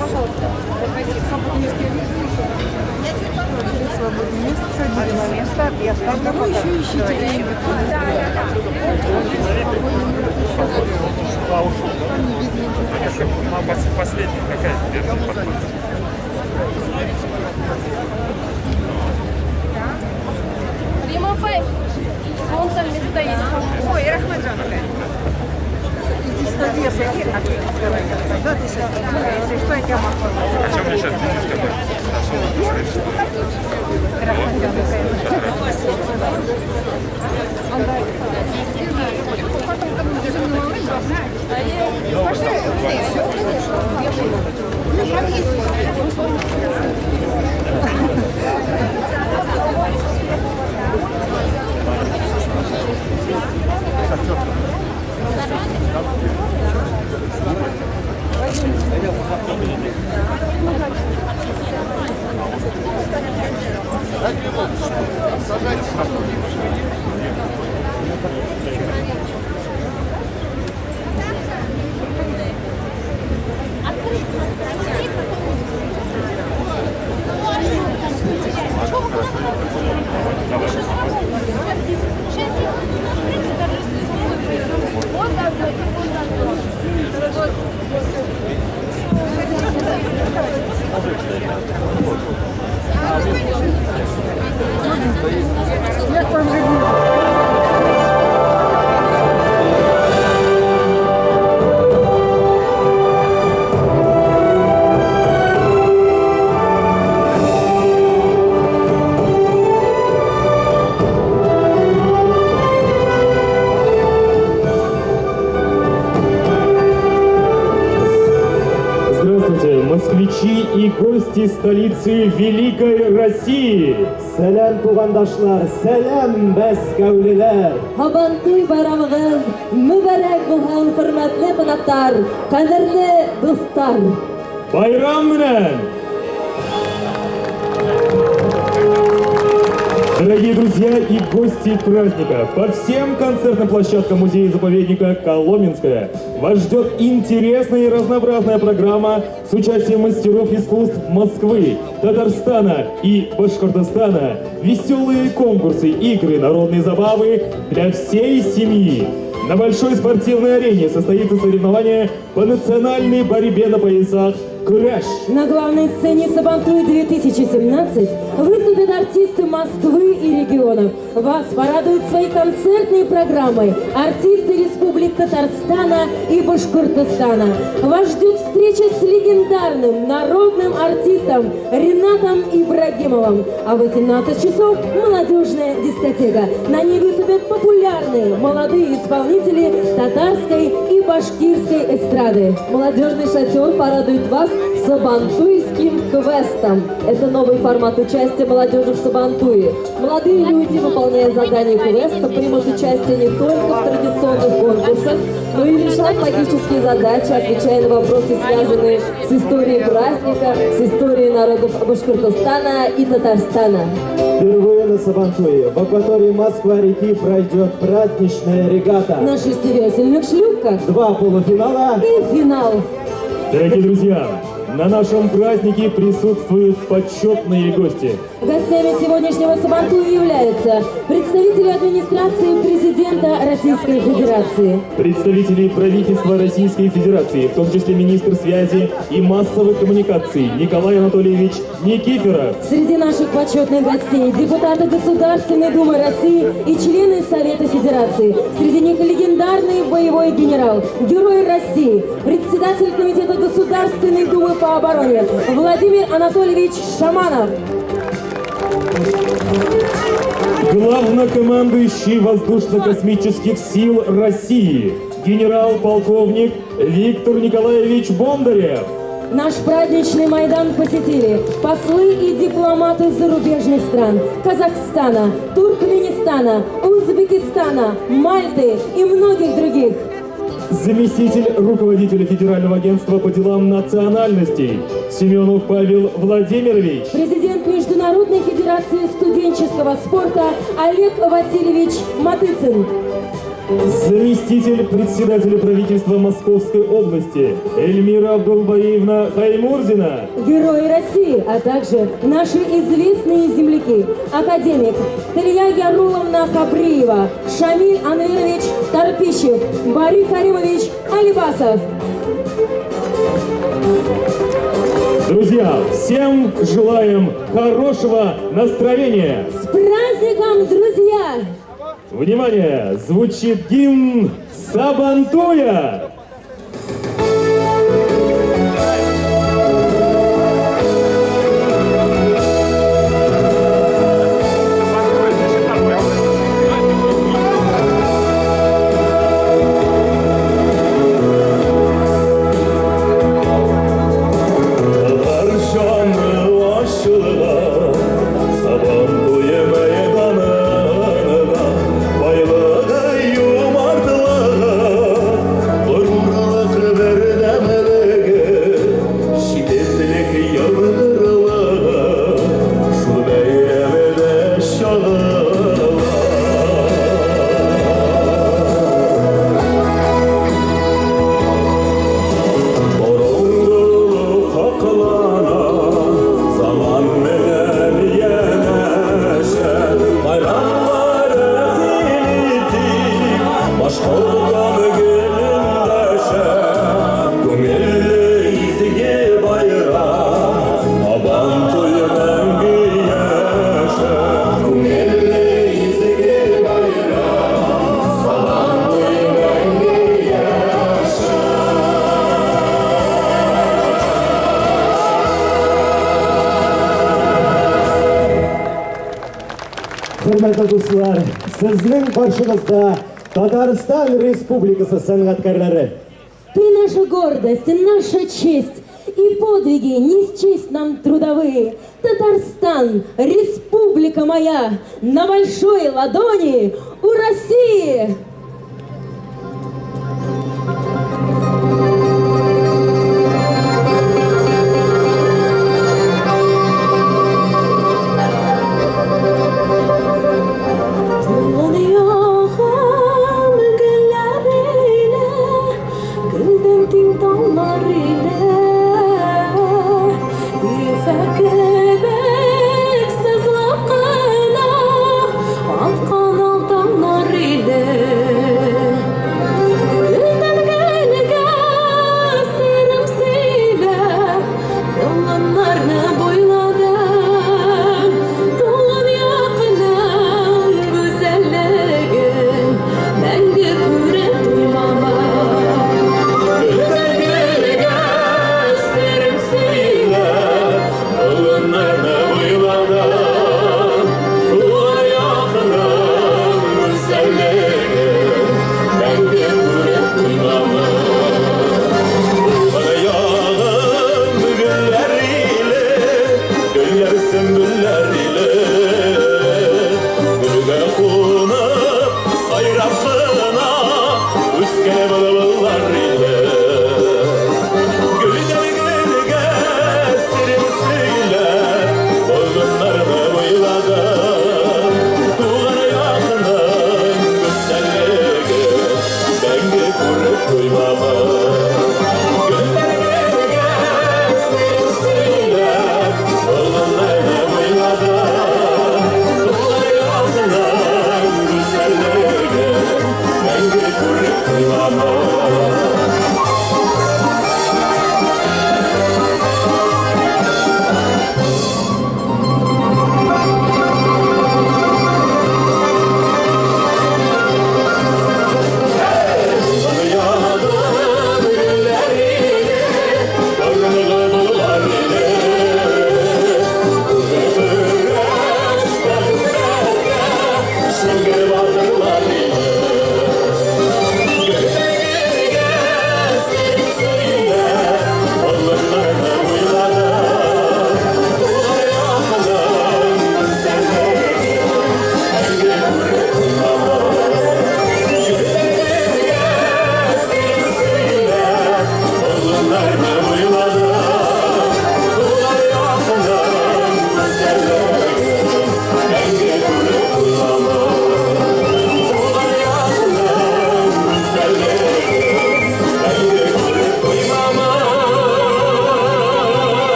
Пожалуйста. Свободное место. Свободное место. Я ставлю. Вы еще ищите время. Последняя какая версия подходит? Рима Пай. Вон там место есть. Ой, Рахмаджановна. Иди сходи, я сойти. Да, ты сойти. Если что, я тебя могу. А чем мне сейчас бизнес какой? москвичи и гости столицы Великой России. Сәлем тугандашлар, сәлем Мәскәүлеләр. Һабантуй байрамыгыз мүбәрәк булган хөрмәтле кунаклар, кадерле дуслар. Байрам менән! Дорогие друзья и гости праздника, по всем концертным площадкам музея-заповедника Коломенское вас ждет интересная и разнообразная программа с участием мастеров искусств Москвы, Татарстана и Башкортостана, веселые конкурсы, игры, народные забавы для всей семьи. На большой спортивной арене состоится соревнование по национальной борьбе на поясах «Кураж». На главной сцене Сабантуй 2017 выступят артисты Москвы и регионов. Вас порадуют своей концертной программой артисты республик Татарстана и Башкортостана. Вас ждет встреча с легендарным народным артистом Ринатом Ибрагимовым. А в 18 часов молодежная дискотека. На ней выступят популярные молодые исполнители татарской и башкирской эстрады. Молодежный шатер порадует вас сабантуйским квестом. Это новый формат участия молодежи в Сабантуе. Молодые люди, выполняя задания квеста, примут участие не только в традиционных конкурсах, но и решат логические задачи, отвечая на вопросы, связанные с историей праздника, с историей народов Башкортостана и Татарстана. Впервые на Сабантуе в акватории Москва-реки пройдет праздничная регата. На 6 весельных шлюпках. 2 полуфинала И финал. Дорогие друзья, на нашем празднике присутствуют почетные гости. Гостями сегодняшнего Сабантуя являются представители администрации президента Российской Федерации, Представители правительства Российской Федерации, в том числе министр связи и массовых коммуникаций Николай Анатольевич Никифоров. среди наших почетных гостей депутаты Государственной Думы России и члены Совета Федерации. Среди них легендарный боевой генерал, герой России, председатель Комитета Государственной Думы по обороне Владимир Анатольевич Шаманов. Главнокомандующий воздушно-космических сил России, генерал-полковник Виктор Николаевич Бондарев. Наш праздничный Майдан посетили послы и дипломаты зарубежных стран Казахстана, Туркменистана, Узбекистана, Мальты и многих других. Заместитель руководителя Федерального агентства по делам национальностей Семенов Павел Владимирович. Президент Международной Федерации студенческого спорта Олег Васильевич Матыцин. заместитель председателя правительства Московской области Эльмира Абдулбаевна Хаймурзина, Герои России, а также наши известные земляки, академик Талия Яруловна Хабриева, Шамиль Анвирович Тарпищев, Борис Каримович Алибасов. Друзья, всем желаем хорошего настроения! С праздником, друзья! Внимание! Звучит гимн Сабантуя! Hürmetli dostlar, sizning qarshingizda Татарстан Республикасы сәнгатькәрләре. Ты наша гордость, наша честь и подвиги не счесть нам трудовые. Татарстан, республика моя, на большой ладони у России.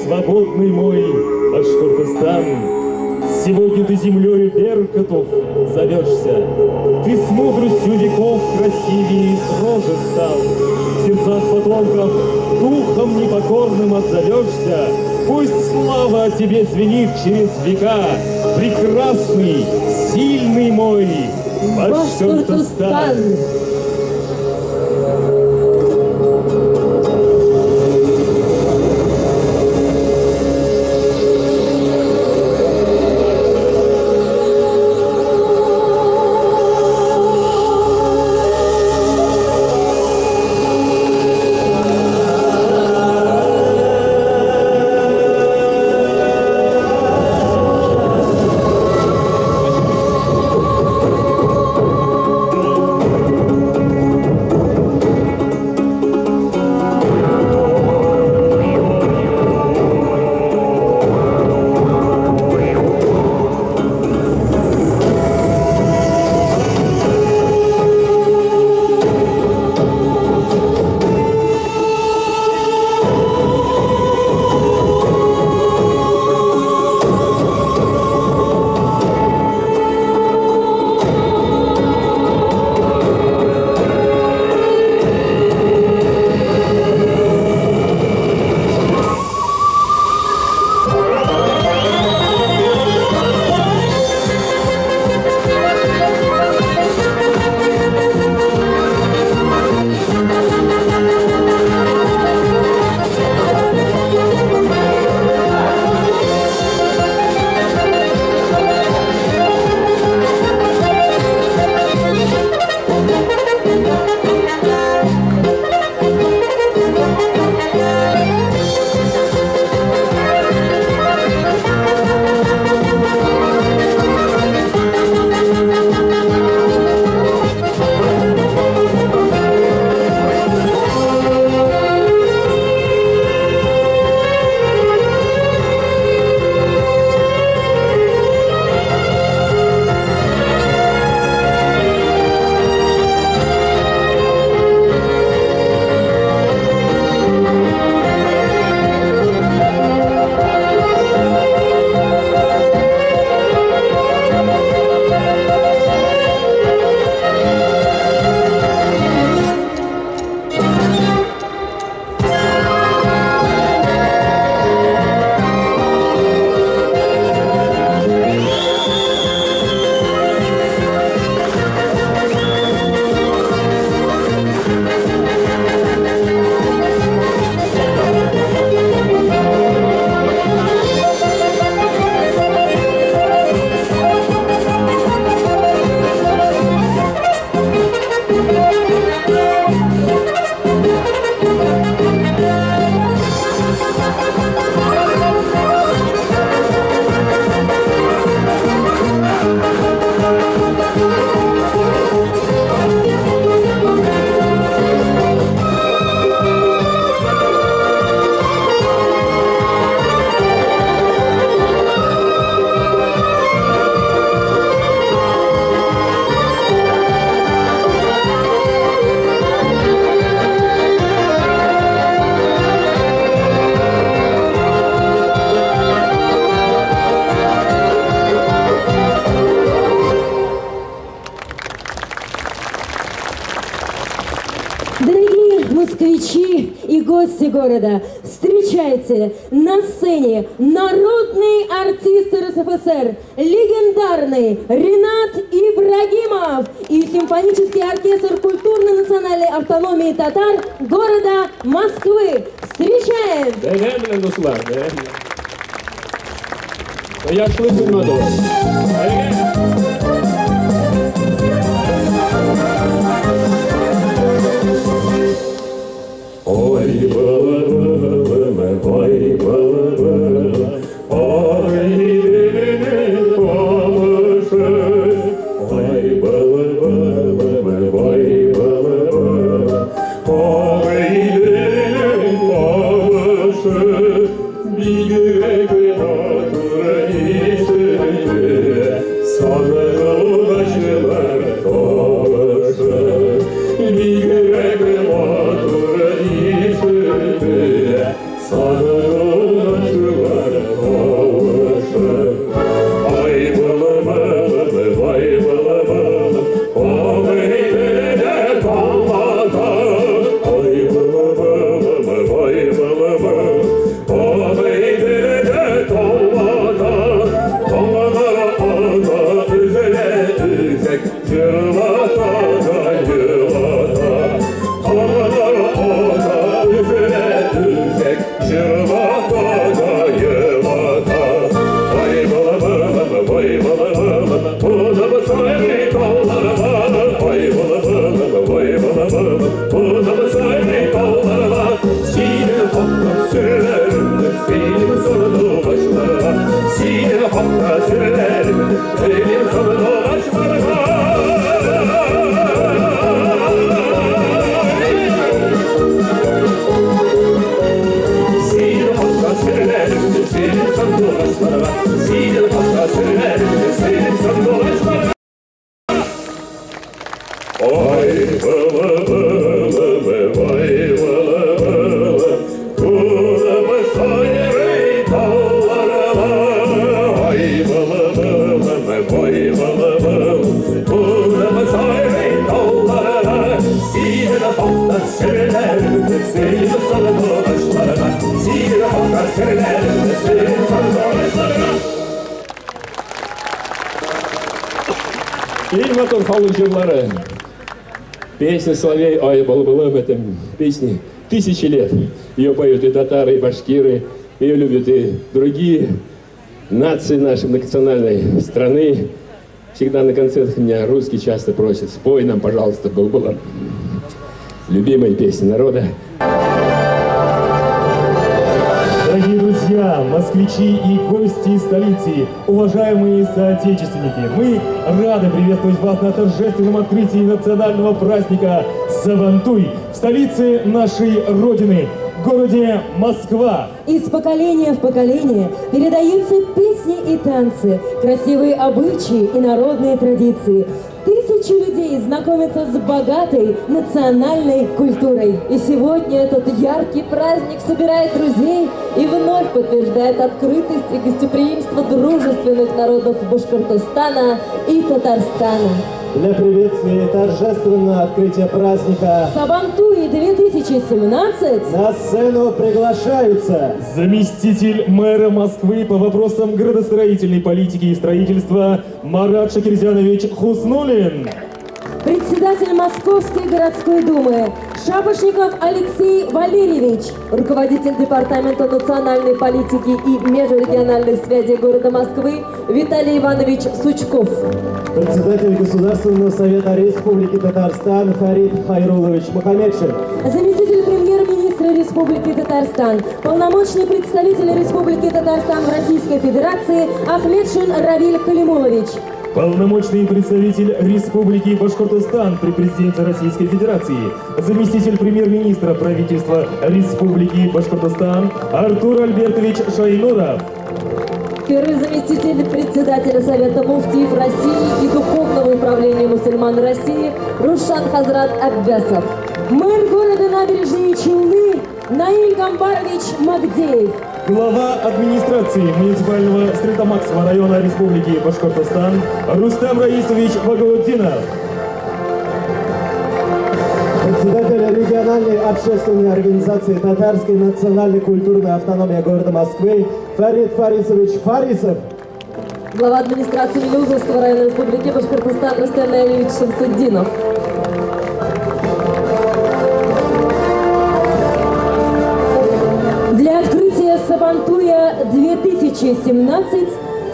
свободный мой Башкортостан. Сегодня ты землею беркутов зовешься, ты с мудростью веков красивее и строже стал. В сердцах потомков духом непокорным отзовешься, пусть слава о тебе звенит через века, прекрасный, сильный мой Башкортостан. москвичи и гости города, встречайте на сцене народный артист РСФСР, легендарный Ринат Ибрагимов и симфонический оркестр культурно-национальной автономии татар города Москвы. Встречаем! Ой, балабалам, ой, балабалам, ой, лилини помаши. Ой, балабалам, ой, балабалам, ой, лилини помаши. Бигрек матура иши, сонага удачылар помаши. Бигрек матура иши, hakka sürülerim, söyleyeyim sana dolaşmalarına. Sihir hakka sürülerim, söyleyeyim sana dolaşmalarına. Sihir hakka sürülerim, söyleyeyim sana dolaşmalarına. Vay vılı vılı vay vılı vılı, kulağımı sayırı dallarına. Vay vılı vılı vay vılı vılı, kulağımı sayırı dallarına. Sihir hakka sürülerim, söyleyeyim sana dolaşmalarına. Sihir hakka sürülerim, söyleyeyim sana dolaşmalarına. И мотор халучевлары. Песня соловей ой был-былым, это песни тысячи лет. Ее поют и татары, и башкиры, ее любят и другие нации нашей многонациональной страны. Всегда на концертах меня русские часто просят: спой нам, пожалуйста, был-былым. Любимая песня народа. Дорогие друзья, москвичи и гости столицы, уважаемые соотечественники, мы рады приветствовать вас на торжественном открытии национального праздника Сабантуй в столице нашей Родины, городе Москва. Из поколения в поколение передаются песни и танцы, красивые обычаи и народные традиции. Тысячи людей знакомятся с богатой национальной культурой. И сегодня этот яркий праздник собирает друзей и вновь подтверждает открытость и гостеприимство дружественных народов Башкортостана и Татарстана. Для приветствия и торжественного открытия праздника Сабантуй 2017 на сцену приглашаются заместитель мэра Москвы по вопросам градостроительной политики и строительства Марат Шакирзянович Хуснуллин, председатель Московской городской думы Шапошников Алексей Валерьевич, руководитель департамента национальной политики и межрегиональных связей города Москвы Виталий Иванович Сучков, председатель Государственного совета Республики Татарстан Фарид Хайрулович Мухаммедшин, заместитель премьер-министра Республики Татарстан, полномочный представитель Республики Татарстан в Российской Федерации Ахмедшин Равиль Калимулович, полномочный представитель Республики Башкортостан при президенте Российской Федерации, заместитель премьер-министра правительства Республики Башкортостан Артур Альбертович Шайнуров, первый заместитель председателя Совета муфтиев России и Духовного управления мусульман России Рушан Хазрат Аббасов, мэр города Набережные Челны Наиль Гамбарович Магдеев, глава администрации муниципального Стрельтамакского района Республики Башкортостан Рустам Раисович Багаутдинов, председатель региональной общественной организации Татарской национальной культурной автономии города Москвы Фарид Фарисович Фарисов, глава администрации Милюзовского района Республики Башкортостан Рустам Наилевич Шамсуддинов. Для открытия Сабантуя 2017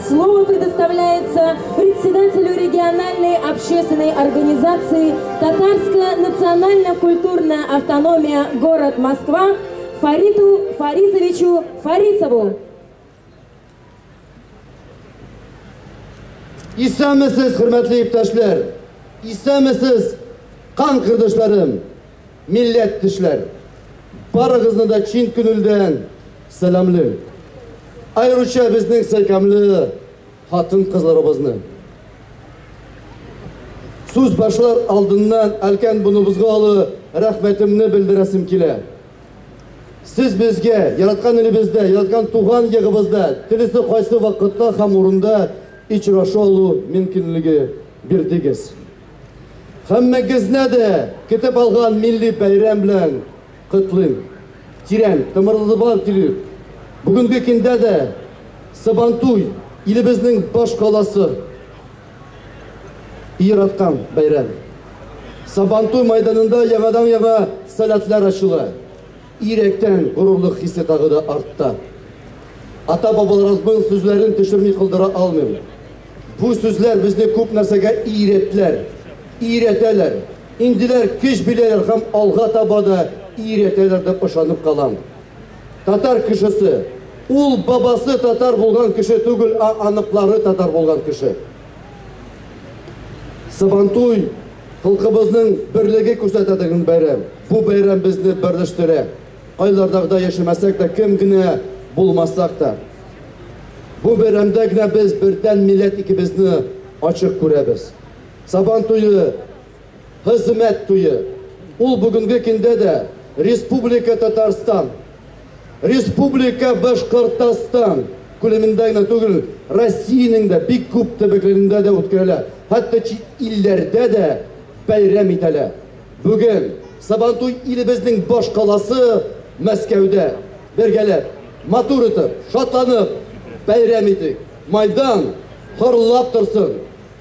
слово предоставляется председателю региональной общественной организации Татарская национально-культурная автономия город Москва Фариду Фарисовичу Фарисову. İstemesiz hürmetli iptaşlar, istemesiz kan kırdaşlarım, millet dişler. Barınızı da Çin gününden selamlı. Ayrıca bizning sevkamlı hatun kızlarımızı. Söz başlar aldından erken bunu buzgalı rahmetimni bildiresim kile. Siz bizge yaratgan elimizde, yaratgan tuğan yığımızda, tilisi qaysı vakitte ham orunda içraşı olu mümkünlüğü birdigiz. Hammagizne de kitap algan milli bayram bilen kutlayın. Tiren, tamarlı bal tilip. Bugünkü kinde de Sabantuy ilimizin baş kalası yaratgan bayram. Sabantuy meydanında yavadan yava salatlar açılı. İrekten gururluk hissi dağı da arttı. Ata babalarımızın sözlerini düşürmeyi kıldıra almayalım. Bu sözler bizni köp narsege iğretler, iğreteler. İndiler kiş biler hem alga tabada iğreteler de boşanıp kalan. Tatar kişisi ул бабасы татар булган кеше түгел, аныклары татар булган кеше. Сабантуй халкыбызның берлеге күрсәтәдегән бәйрәм. Бу бәйрәм безне берләштерә. Кайлардагы яшәмәсәк тә, кем генә булмасак та. Бу бәйрәмдә генә без бердән милләт икебезне ачык күрәбез. Сабантуйы, хезмәт туйы. Ул бүгенге көндә дә Республика Татарстан, Республика Башкортстан күләмендә генә түгел, Россиянең дә бик күп төбәкләрендә дә үткәрелә. Хәтта чит илләрдә дә бәйрәм ителә. Бүген Сабантуй илебезнең баш каласы Мәскәүдә бергәләп, матур итеп, шатланып бәйрәм итик. Майдан хорлап торсын.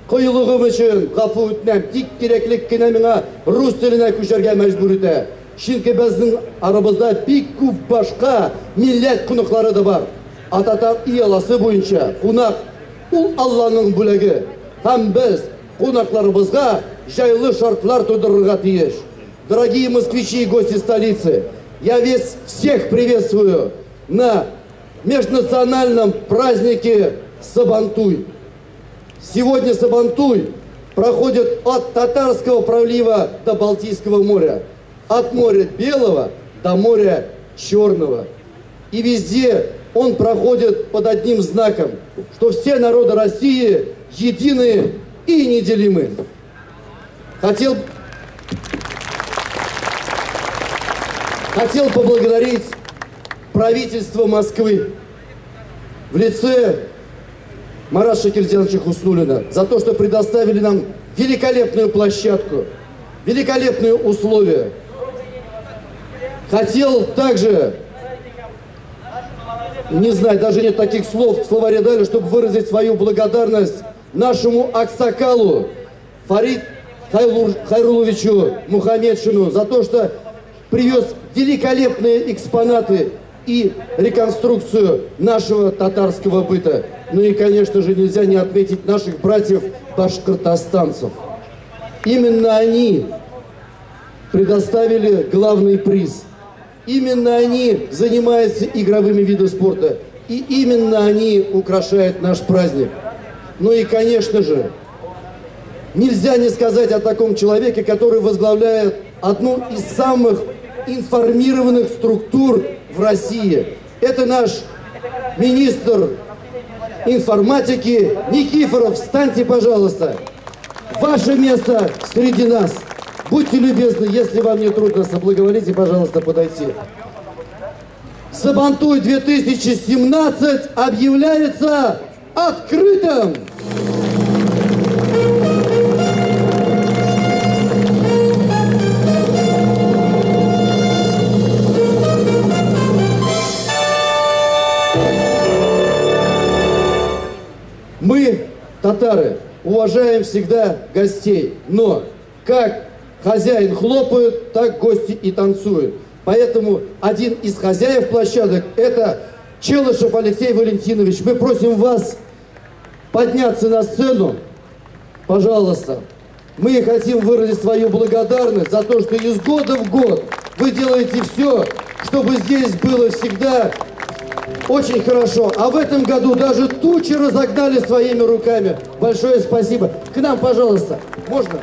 Кыйлыгым өчен гафу үтенәм, тик кирәклек кенә миңа рус теленә күчәргә мәҗбүр итә. Чөнки безнең арабызда бик күп башка милләт кунаклары да бар. Ататар ияласы буенча кунак ул Алланың бүләге. Һәм без кунакларыбызга җайлы шартлар тудырырга тиеш. Дорогие москвичи и гости столицы, я всех приветствую на межнациональном празднике Сабантуй. Сегодня Сабантуй проходит от Татарского пролива до Балтийского моря, от моря Белого до моря Черного. И везде он проходит под одним знаком, что все народы России едины и неделимы. Хотел поблагодарить правительство Москвы в лице Марата Шакирзяновича Хуснуллина за то, что предоставили нам великолепную площадку, великолепные условия. Хотел также, не знаю, даже нет таких слов в словаре дали, чтобы выразить свою благодарность нашему аксакалу Фарид Хайруловичу Мухаммедшину за то, что привез великолепные экспонаты и реконструкцию нашего татарского быта. Ну и, конечно же, нельзя не отметить наших братьев-башкортостанцев. Именно они предоставили главный приз. Именно они занимаются игровыми видами спорта. И именно они украшают наш праздник. Ну и, конечно же, нельзя не сказать о таком человеке, который возглавляет одну из самых информированных структур в России. Это наш министр информатики Никифоров. Встаньте, пожалуйста. Ваше место среди нас. Будьте любезны, если вам не трудно, соблаговолите, пожалуйста, подойти. Сабантуй 2017 объявляется открытым. Мы, татары, уважаем всегда гостей, но как хозяин хлопают, так гости и танцуют. Поэтому один из хозяев площадок – это Челышев Алексей Валентинович. Мы просим вас подняться на сцену, пожалуйста. Мы хотим выразить свою благодарность за то, что из года в год вы делаете все, чтобы здесь было всегда очень хорошо. А в этом году даже тучи разогнали своими руками. Большое спасибо. К нам, пожалуйста. Можно?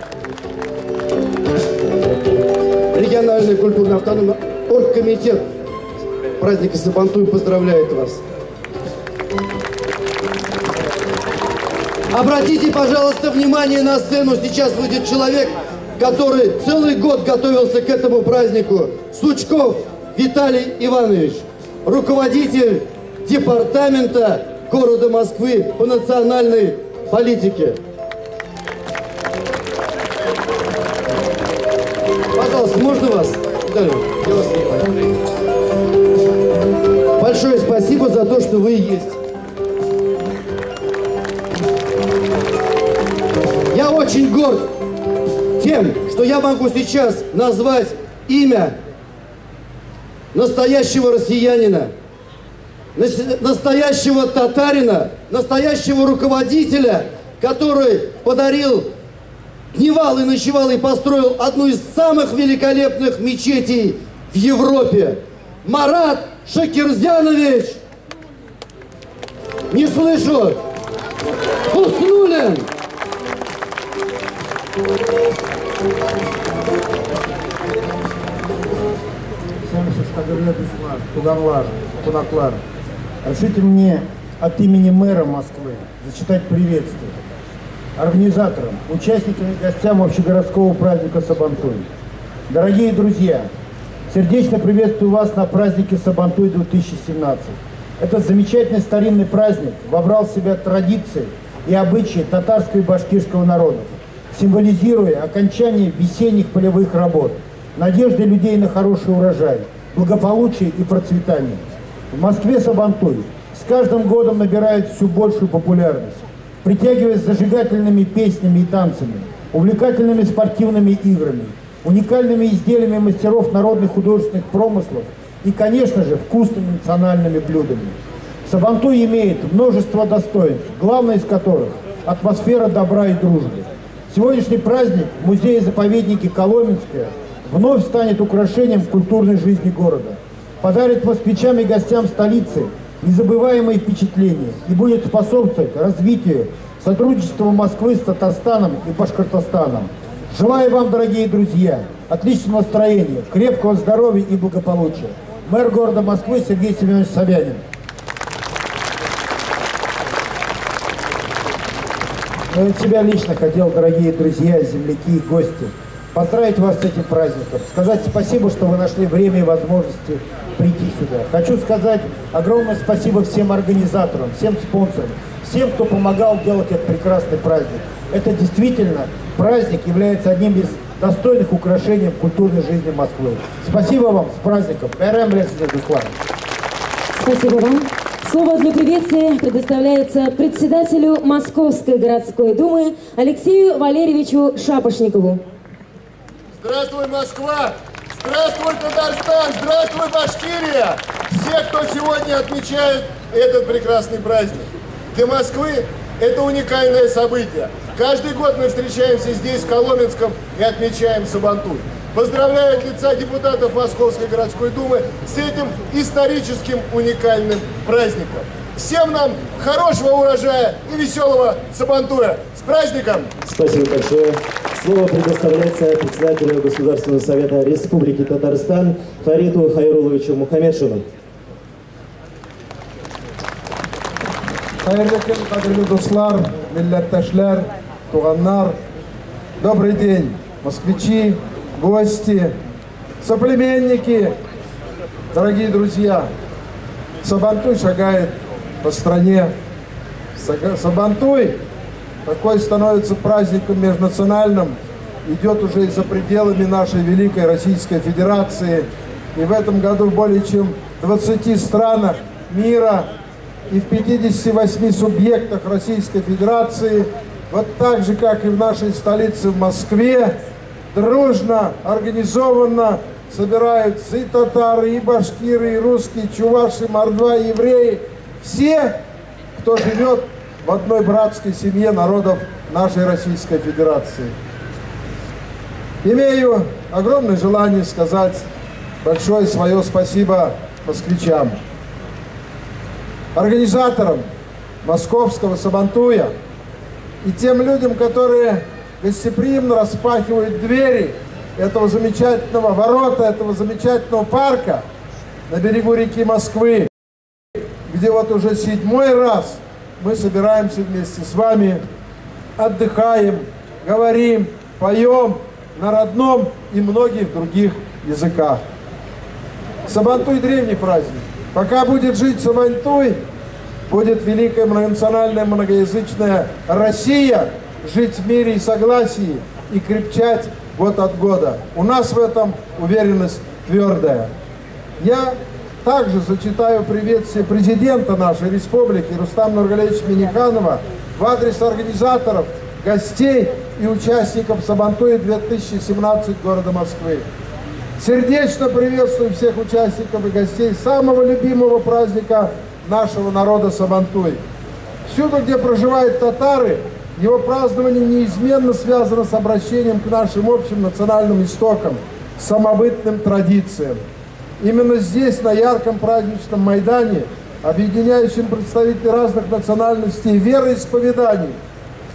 Региональный культурно-автономный оргкомитет праздника Сабантуй поздравляет вас. Обратите, пожалуйста, внимание на сцену. Сейчас выйдет человек, который целый год готовился к этому празднику. Сучков Виталий Иванович, руководитель департамента города Москвы по национальной политике. Пожалуйста, можно вас? Виталий, я вас снимаю. Большое спасибо за то, что вы есть. Я очень горд тем, что я могу сейчас назвать имя настоящего россиянина, настоящего татарина, настоящего руководителя, который подарил, дневал и ночевал и построил одну из самых великолепных мечетей в Европе. Марат Шакирзянович Не слышу! Уснули! Разрешите мне от имени мэра Москвы зачитать приветствие организаторам, участникам и гостям общегородского праздника Сабантуй. Дорогие друзья, сердечно приветствую вас на празднике Сабантуй 2017. Этот замечательный старинный праздник вобрал в себя традиции и обычаи татарского и башкирского народов, символизируя окончание весенних полевых работ, надежды людей на хороший урожай, благополучие и процветание. В Москве Сабантуй с каждым годом набирает все большую популярность, притягиваясь зажигательными песнями и танцами, увлекательными спортивными играми, уникальными изделиями мастеров народных художественных промыслов и, конечно же, вкусными национальными блюдами. Сабантуй имеет множество достоинств, главное из которых – атмосфера добра и дружбы. Сегодняшний праздник в музее-заповеднике Коломенское вновь станет украшением культурной жизни города, подарит москвичам и гостям столицы незабываемые впечатления и будет способствовать развитию сотрудничества Москвы с Татарстаном и Башкортостаном. Желаю вам, дорогие друзья, отличного настроения, крепкого здоровья и благополучия. Мэр города Москвы Сергей Семенович Собянин. Но от себя лично хотел, дорогие друзья, земляки и гости, поздравить вас с этим праздником, сказать спасибо, что вы нашли время и возможности прийти сюда. Хочу сказать огромное спасибо всем организаторам, всем спонсорам, всем, кто помогал делать этот прекрасный праздник. Это действительно праздник является одним из достойных украшений культурной жизни Москвы. Спасибо вам, с праздником. Спасибо вам. Слово для приветствия предоставляется председателю Московской городской думы Алексею Валерьевичу Шапошникову. Здравствуй, Москва! Здравствуй, Татарстан! Здравствуй, Башкирия! Все, кто сегодня отмечает этот прекрасный праздник. Для Москвы это уникальное событие. Каждый год мы встречаемся здесь, в Коломенском, и отмечаем Сабантуй. Поздравляю от лица депутатов Московской городской думы с этим историческим уникальным праздником. Всем нам хорошего урожая и веселого Сабантуя. С праздником! Спасибо большое. Слово предоставляется председателю Государственного совета Республики Татарстан Фариту Хайруловичу Мухаммедшину. Добрый день, москвичи, гости, соплеменники, дорогие друзья. Сабантуй шагает по стране. Сабантуй такой становится праздником межнациональным, идет уже и за пределами нашей великой Российской Федерации. И в этом году в более чем 20 странах мира и в 58 субъектах Российской Федерации, вот так же, как и в нашей столице, в Москве, дружно, организованно собираются и татары, и башкиры, и русские, чуваши, мордва, евреи. Все, кто живет в одной братской семье народов нашей Российской Федерации. Имею огромное желание сказать большое свое спасибо москвичам, организаторам московского Сабантуя и тем людям, которые гостеприимно распахивают двери этого замечательного ворота, этого замечательного парка на берегу реки Москвы, где вот уже 7-й раз мы собираемся вместе с вами, отдыхаем, говорим, поем на родном и многих других языках. Сабантуй – древний праздник. Пока будет жить Сабантуй, будет великая многонациональная, многоязычная Россия жить в мире и согласии и крепчать год от года. У нас в этом уверенность твердая. Я также зачитаю приветствие президента нашей республики Рустама Нургалиевича Минниханова в адрес организаторов, гостей и участников Сабантуя 2017 города Москвы. Сердечно приветствую всех участников и гостей самого любимого праздника нашего народа Сабантуй. Всюду, где проживают татары, его празднование неизменно связано с обращением к нашим общим национальным истокам, самобытным традициям. Именно здесь, на ярком праздничном Майдане, объединяющим представителей разных национальностей и вероисповеданий,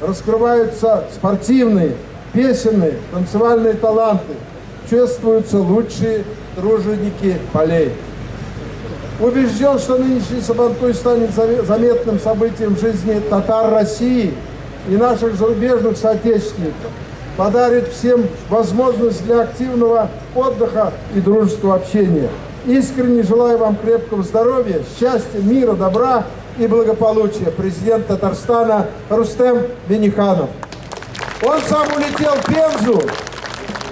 раскрываются спортивные, песенные, танцевальные таланты, чествуются лучшие труженики полей. Убежден, что нынешний Сабантуй станет заметным событием в жизни татар России и наших зарубежных соотечественников, подарит всем возможность для активного отдыха и дружеского общения. Искренне желаю вам крепкого здоровья, счастья, мира, добра и благополучия. Президент Татарстана Рустем Минниханов. Он сам улетел в Пензу.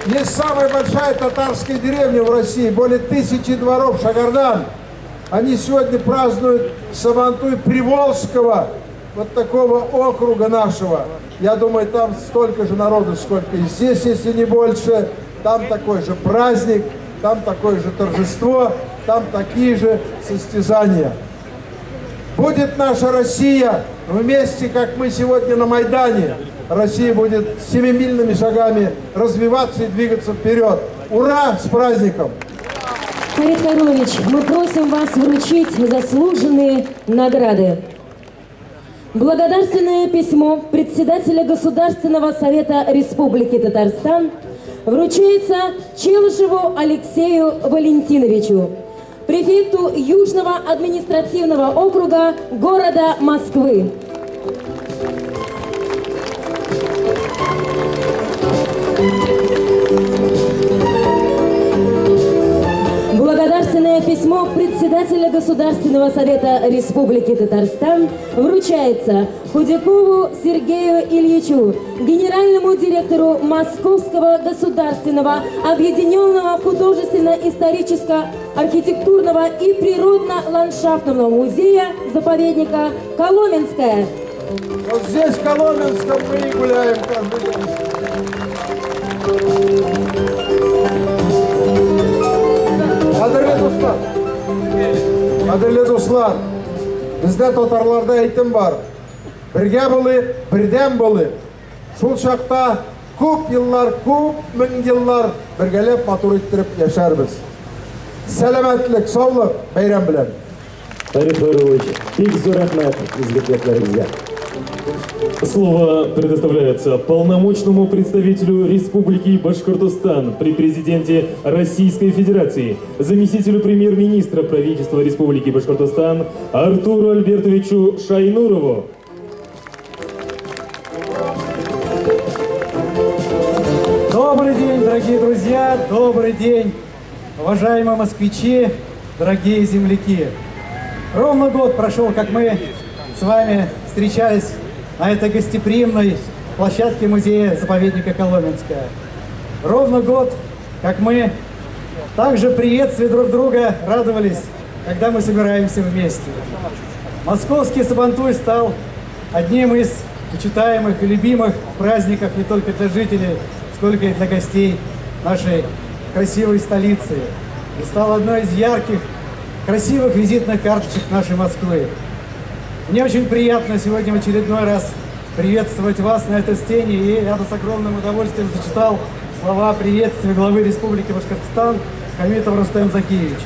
Есть самая большая татарская деревня в России, более 1000 дворов, Шагардан. Они сегодня празднуют Сабантуй Приволжского, вот такого округа нашего. Я думаю, там столько же народу, сколько и здесь, если не больше. Там такой же праздник, там такое же торжество, там такие же состязания. Будет наша Россия вместе, как мы сегодня на Майдане. Россия будет семимильными шагами развиваться и двигаться вперед. Ура! С праздником! Фарид Карлович, мы просим вас вручить заслуженные награды. Благодарственное письмо председателя Государственного совета Республики Татарстан вручается Челышеву Алексею Валентиновичу, префекту Южного административного округа города Москвы. Благодарственное письмо председателя Государственного совета Республики Татарстан вручается Худякову Сергею Ильичу, генеральному директору Московского государственного объединенного художественно-историческо-архитектурного и природно-ландшафтного музея-заповедника Коломенское. Вот здесь, в Коломенском, мы и гуляем каждый день. Қадірлі достар, бізде татарларда әйтім бар. Бірге болы, бірден болы. Шул шақта көп еллар, көп мың еллар біргелеп матур еттіріп яшарбыз. Сәлемәтлік, саулық, бәйрәм білән. Фарид Фарурович, бик зор рахмәт изготовләрегезгә. Слово предоставляется полномочному представителю Республики Башкортостан при президенте Российской Федерации, заместителю премьер-министра правительства Республики Башкортостан Артуру Альбертовичу Шайнурову. Добрый день, дорогие друзья, добрый день, уважаемые москвичи, дорогие земляки. Ровно год прошел, как мы с вами встречались на этой гостеприимной площадке музея-заповедника Коломенское. Ровно год, как мы также приветствия друг друга радовались, когда мы собираемся вместе. Московский Сабантуй стал одним из почитаемых и любимых праздников не только для жителей, сколько и для гостей нашей красивой столицы. И стал одной из ярких, красивых визитных карточек нашей Москвы. Мне очень приятно сегодня в очередной раз приветствовать вас на этой сцене, и я с огромным удовольствием зачитал слова приветствия главы Республики Башкортостан Хамитова Рустема Закиевича.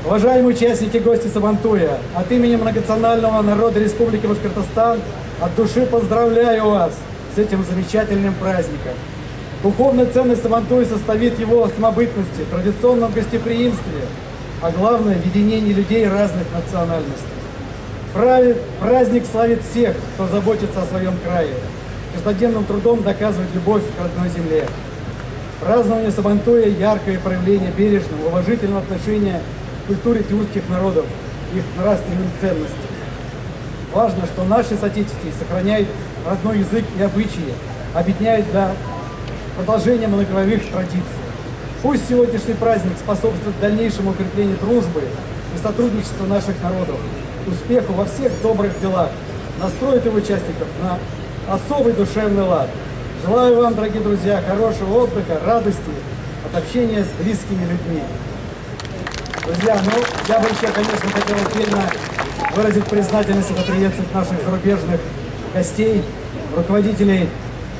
Уважаемые участники, гости Сабантуя, от имени многонационального народа Республики Башкортостан от души поздравляю вас с этим замечательным праздником. Духовная ценность Сабантуя состоит его самобытности, традиционном гостеприимстве, а главное в единении людей разных национальностей. Праздник славит всех, кто заботится о своем крае, каждодневным трудом доказывает любовь к родной земле. Празднование Сабантуя – яркое проявление бережного, уважительного отношения к культуре тюркских народов, их нравственным ценностям. Важно, что наши соотечественники сохраняют родной язык и обычаи, объединяют для продолжения многовековых традиций. Пусть сегодняшний праздник способствует дальнейшему укреплению дружбы и сотрудничества наших народов, успеху во всех добрых делах, настроит его участников на особый душевный лад. Желаю вам, дорогие друзья, хорошего отдыха, радости от общения с близкими людьми. Друзья, я бы еще, конечно, хотел отдельно выразить признательность и поприветствовать наших зарубежных гостей, руководителей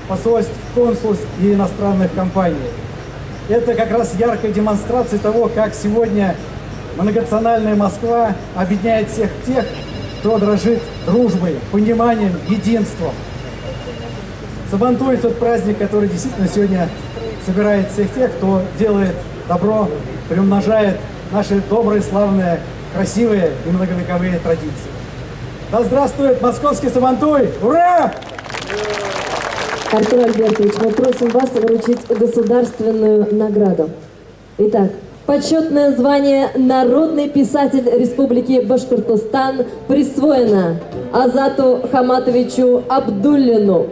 посольств, консульств и иностранных компаний. Это как раз яркая демонстрация того, как сегодня многонациональная Москва объединяет всех тех, кто дрожит дружбой, пониманием, единством. Сабантуй — тот праздник, который действительно сегодня собирает всех тех, кто делает добро, приумножает наши добрые, славные, красивые и многовековые традиции. Да здравствует московский Сабантуй! Ура! Артур Альбертович, мы просим вас вручить государственную награду. Итак, почетное звание «Народный писатель Республики Башкортостан» присвоено Азату Хаматовичу Абдуллину.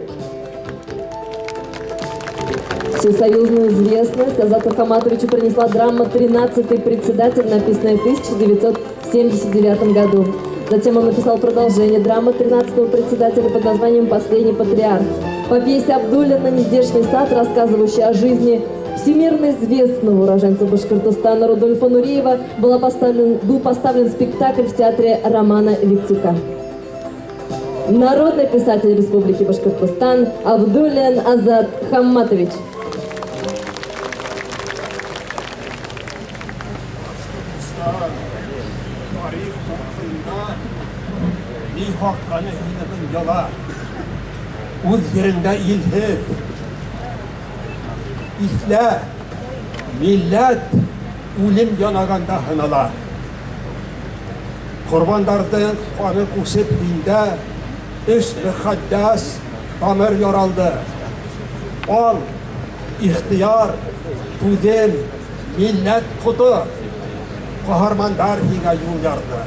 Всесоюзную известность Азату Хаматовичу принесла драма «13-й председатель», написанная в 1979 году. Затем он написал продолжение драмы 13-го председателя под названием «Последний патриарх». По пьесе Абдуллина «Нездешний сад», рассказывающий о жизни всемирно известного уроженца Башкортостана Рудольфа Нуриева, был поставлен спектакль в театре Романа Виктюка. Народный писатель Республики Башкортостан Абдуллин Азат Хамматович. Үз жеріңді елсіз, ислә, милләт, үлім янағанда хынала. Құрбандардың қаны қусып динде, үш мұқаддас тамыр яралды. Ал, ихтияр, түзем, милләт құты, қаһармандар хиңа юл ярды.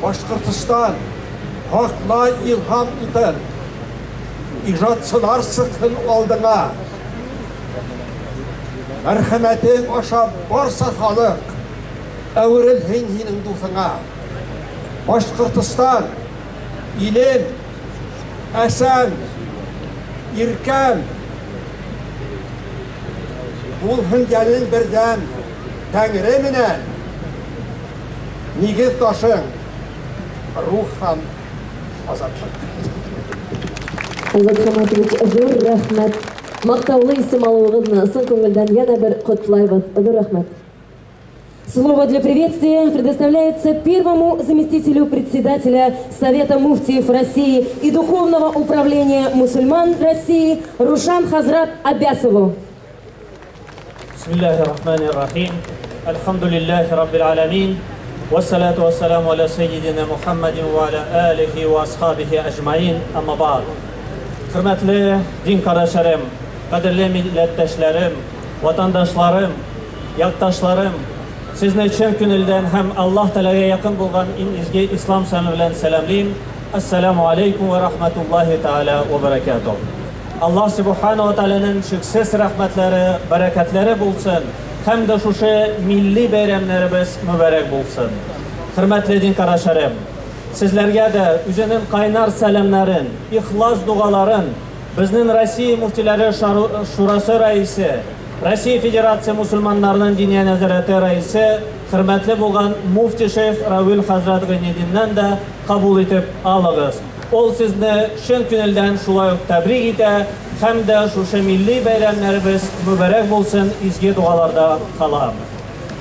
Башқұртыстан хақла илһам итен, ижадчылар sıkın алдыңа. Мәрхәмәтең аша барса халык, әверелһен һинең дусыңа. Башкортстан, илем, әсән, иркәм, булһын җанын бердән, Тәңре менән, нигез ташың, рух һәм азатлык. Азат Хаматович, зур рәхмәт. Мактаулы исем алуыгызны сын күңелдән яна бер котлайбыз. Зур рәхмәт. Слово для приветствия предоставляется первому заместителю председателя Совета муфтиев России и Духовного управления мусульман России Рушан Хазрат Абясову. Бисмиллахир-рахманир-рахим. Альхамдулиллахи раббил аламин. Вассалату вассаламу аля сайидина Мухаммадин ва аля алихи ва асхабихи аджмаин. Амма ба'д. Hürmetli din kardeşlerim, kadirli millettaşlarım, vatandaşlarım, yaktaşlarım, sizin için künülden hem Allah Teala'ya yakın bulgan izgi İslam sanırlen selamlıyım. Esselamu aleyküm ve rahmetullahi teala ve berekatuhu. Allah Subhanahu ve Teala'nın şüksiz rahmetleri, bereketleri bulsun. Hem de şu milli bayramlarımız mübarek bulsun. Hürmetli din kardeşlerim, sizlerge de üzerinin kaynar selamların, ihlas duaların, bizning Rossiya Muftilari Şurası Raisi, Rossiya Federatsiya Musulmonlarning Diniy nazorati raisi, hurmatli bo'lgan Mufti Sheyx Ravil Hazrat G'aniydinndan da qabul etib oling'iz. Ol sizni chin ko'ngildan shulay tabrik etadi hamda shu milliy bayramlarimiz muborak bo'lsin, izgi duolarda qolamiz.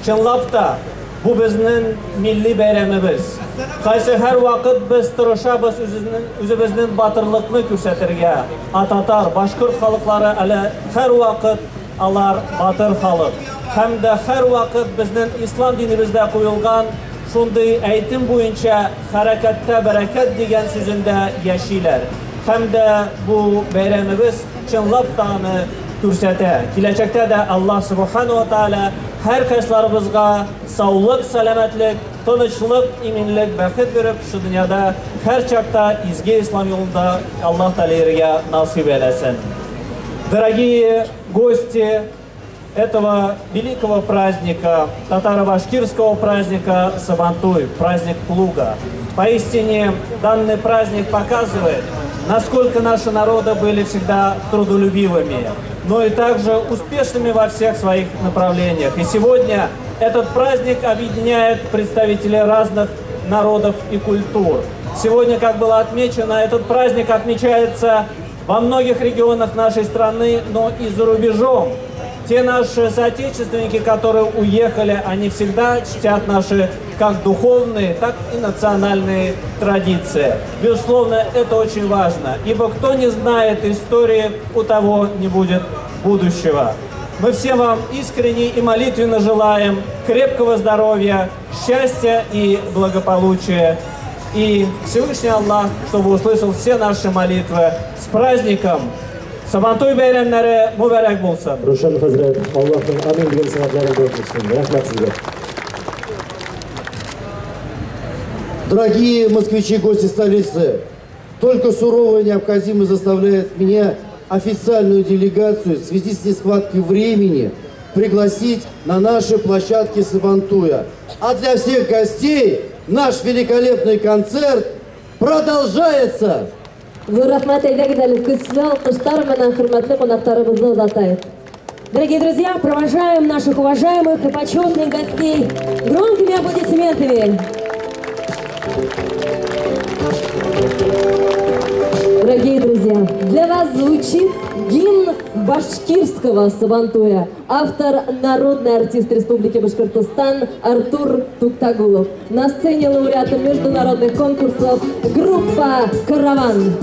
Chinlab da bu bizning milliy bayramimiz. Qaysi her vaqt biz tirishamiz o'zimizning batırlıqni ko'rsatirga. Atatar, Bashkurt xalqlari ala her vaqt alar batır xalq. Hamda her vaqt bizning islom dinimizda qo'yilgan shunday aytim bo'yicha harakatda barakat degan so'zinda yashaylar. Hamda bu bayramimiz chinlab ta'ni ko'rsatadi. Kelajakda da Alloh subhanahu va taolo her kaşlarımızga sağlık, selametlik, tanışlık, iminlik, bereket verip şu dünyada her çakta izgi İslam yolunda Allah Teala'ya nasip eylesin. Дорогие гости этого великого праздника, татаро-башкирского праздника Сабантуй, праздник Плуга. Поистине данный праздник показывает, насколько наши народы были всегда трудолюбивыми, но и также успешными во всех своих направлениях. И сегодня этот праздник объединяет представителей разных народов и культур. Сегодня, как было отмечено, этот праздник отмечается во многих регионах нашей страны, но и за рубежом. те наши соотечественники, которые уехали, они всегда чтят наши как духовные, так и национальные традиции. Безусловно, это очень важно, ибо кто не знает истории, у того не будет будущего. Мы всем вам искренне и молитвенно желаем крепкого здоровья, счастья и благополучия. И Всевышний Аллах, чтобы услышал все наши молитвы. С праздником! Сабантуй бәйрәмнәре мүбәрәк булсын. Рушан хәзрәт, Аллаһның амин дигән сәгатьләрен бирсен. Рәхмәт сезгә. Дорогие москвичи и гости столицы, только суровая необходимость заставляет меня официальную делегацию в связи с нехваткой времени пригласить на наши площадки Сабантуя. А для всех гостей наш великолепный концерт продолжается. Дорогие друзья, провожаем наших уважаемых и почетных гостей громкими аплодисментами. Дорогие друзья, для вас звучит гимн башкирского Сабантуя. Автор — народный артист Республики Башкортостан Артур Туктагулов. На сцене лауреата международных конкурсов группа «Караван».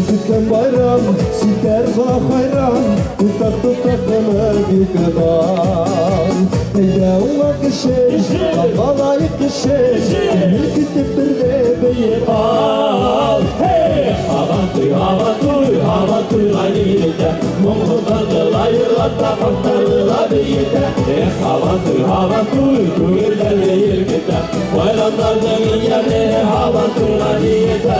Tüten bayram, siper hayran, tutak bir kadar. Elde ula kışış, kabalayıp kışış, ürkütüp bir bebeği al. Hey! Havantuy ayıydı, mumlularla yırlatta patlarla beydi. Havantuy, kuyurlarla yırgıdı, bayramlardan yerleri havantuy ayıydı.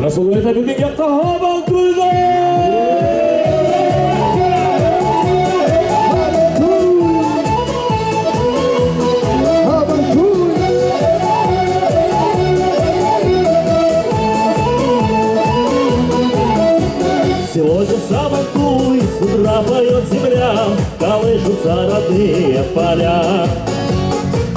Nasıl ötebildik yakta Havantuy'da? Сегодня Сабантуй, с утра поет земля, колышутся родные поля.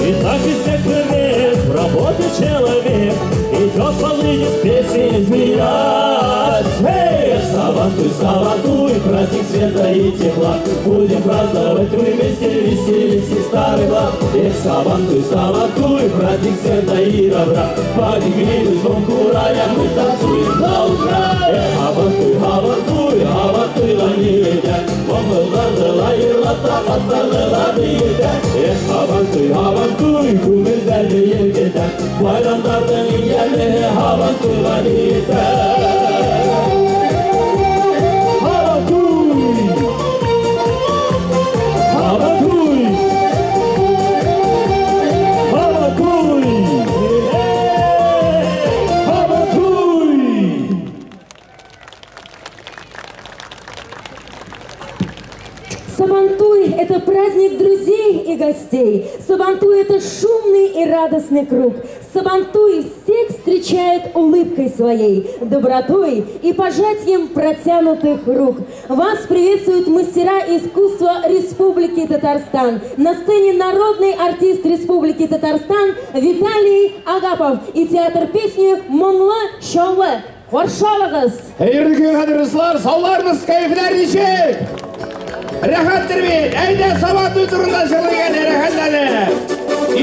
И так из всех крыльев в работе человек идет полынец песни измерять. Эй, Сабантуй, праздник света и тепла, будем праздновать вместе, веселись и старый глав. Эх, Сабантуй, праздник света и добра, поднимись звонку рая, мы танцуем до утра. Эх, Havantуй, лани едят, бомбыларды лайырлата, паттарыла бейдят. Эх, Havantуй, күмілдерді елгеден, байрамдардың иелері Havantуй лани едят. Сабантуй – это праздник друзей и гостей. Сабантуй – это шумный и радостный круг. Сабантуй всех встречает улыбкой своей, добротой и пожатием протянутых рук. Вас приветствуют мастера искусства Республики Татарстан. На сцене народный артист Республики Татарстан Виталий Агапов и театр песни «Монла Шоуэ». Хоршалығыз! Хейрдігі қадырыслар, сауларыңыз кайфілер нешек? Рахат Дербет, әйде Сабантуй тұрында жырлыған әрәхәлләні.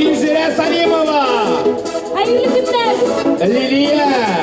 Инжира Салимова. Хайырлы күндер! Лилия.